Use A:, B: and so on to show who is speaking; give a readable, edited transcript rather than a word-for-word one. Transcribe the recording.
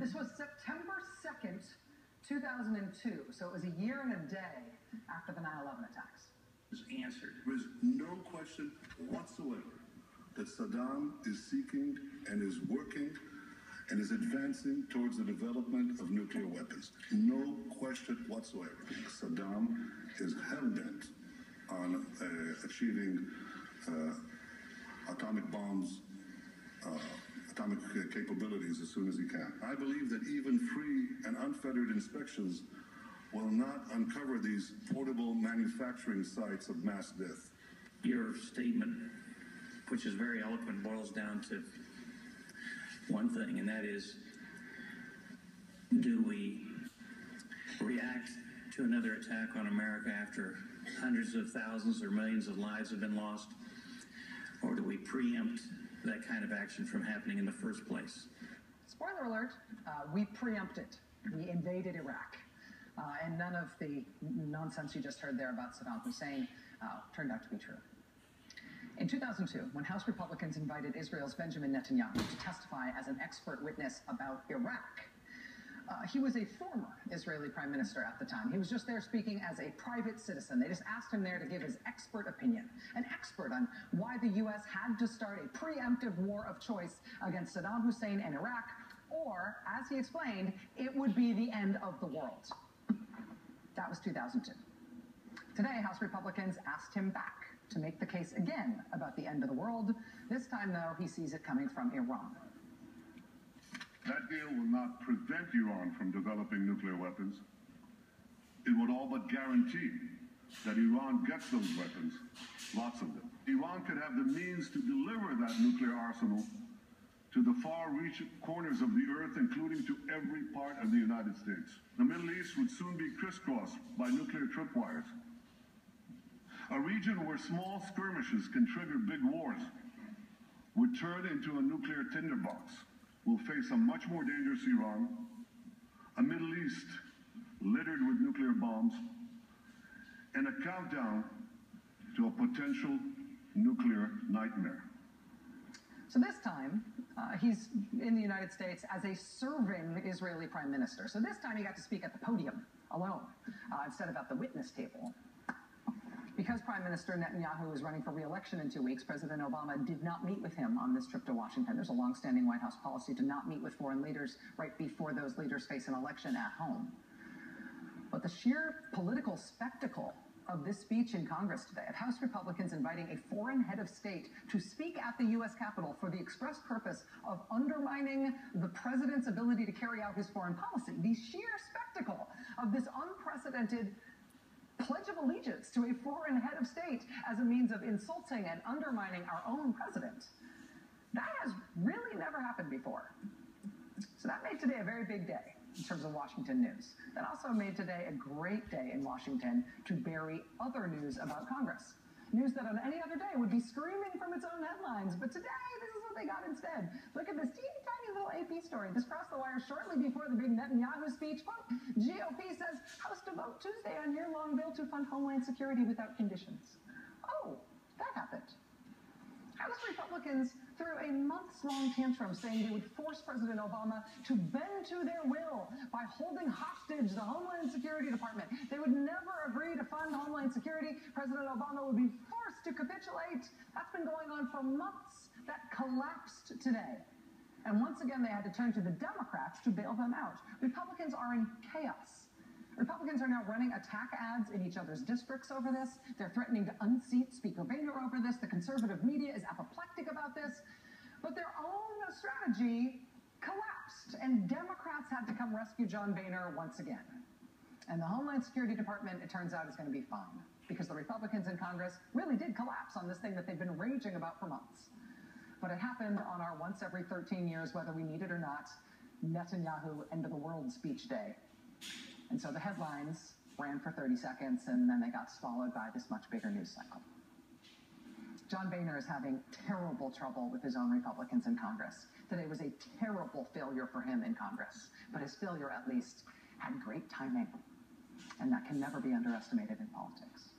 A: This was September 2nd, 2002, so it was a year and a day after the 9/11 attacks.
B: Was answered.
C: There is no question whatsoever that Saddam is seeking and is working and is advancing towards the development of nuclear weapons. No question whatsoever. Saddam is hell-bent on achieving atomic bombs, atomic capabilities as soon as he can. I believe that even free and unfettered inspections will not uncover these portable manufacturing sites of mass death.
B: Your statement, which is very eloquent, boils down to one thing, and that is, do we react to another attack on America after hundreds of thousands or millions of lives have been lost, or do we preempt that kind of action from happening in the first place?
A: Spoiler alert, we preempted. We invaded Iraq. And none of the nonsense you just heard there about Saddam Hussein turned out to be true. In 2002, when House Republicans invited Israel's Benjamin Netanyahu to testify as an expert witness about Iraq, he was a former Israeli prime minister at the time. He was just there speaking as a private citizen. They just asked him there to give his expert opinion, an expert on why the U.S. had to start a preemptive war of choice against Saddam Hussein and Iraq, or, as he explained, it would be the end of the world. That was 2002. Today, House Republicans asked him back to make the case again about the end of the world. This time, though, he sees it coming from Iran.
D: That deal will not prevent Iran from developing nuclear weapons. It would all but guarantee that Iran gets those weapons, lots of them. Iran could have the means to deliver that nuclear arsenal to the far-reaching corners of the earth, including to every part of the United States. The Middle East would soon be crisscrossed by nuclear tripwires. A region where small skirmishes can trigger big wars would turn into a nuclear tinderbox. We'll face a much more dangerous Iran, a Middle East littered with nuclear bombs, and a countdown to a potential nuclear nightmare.
A: So this time, he's in the United States as a serving Israeli prime minister. So this time he got to speak at the podium alone instead of at the witness table. Because Prime Minister Netanyahu is running for re-election in 2 weeks, President Obama did not meet with him on this trip to Washington. There's a long-standing White House policy to not meet with foreign leaders right before those leaders face an election at home. But the sheer political spectacle of this speech in Congress today, of House Republicans inviting a foreign head of state to speak at the U.S. Capitol for the express purpose of undermining the president's ability to carry out his foreign policy, the sheer spectacle of this unprecedented pledge of allegiance to a foreign head of state as a means of insulting and undermining our own president, that has really never happened before. So that made today a very big day in terms of Washington news. That also made today a great day in Washington to bury other news about Congress. News that on any other day would be screaming from its own headlines, but today this is what they got instead. Look at this teeny tiny little AP story. This crossed the wire shortly before the big Netanyahu speech. Quote, GOP says House to vote Tuesday on year-long bill to fund Homeland Security without conditions. Oh, that happened. House Republicans threw a months-long tantrum saying they would force President Obama to bend to their will by holding hostage the Homeland Security Department. They would never agree to fund Homeland Security. President Obama would be forced to capitulate. That's been going on for months. That collapsed today. And once again, they had to turn to the Democrats to bail them out. Republicans are in chaos. Republicans are now running attack ads in each other's districts over this. They're threatening to unseat Speaker Boehner over this. The conservative media is apoplectic about this. But their own strategy collapsed, and Democrats had to come rescue John Boehner once again. And the Homeland Security Department, it turns out, is going to be fine, because the Republicans in Congress really did collapse on this thing that they've been raging about for months. But it happened on our once every 13 years, whether we need it or not, Netanyahu end of the world speech day. And so the headlines ran for 30 seconds, and then they got swallowed by this much bigger news cycle. John Boehner is having terrible trouble with his own Republicans in Congress. Today was a terrible failure for him in Congress, but his failure at least had great timing, and that can never be underestimated in politics.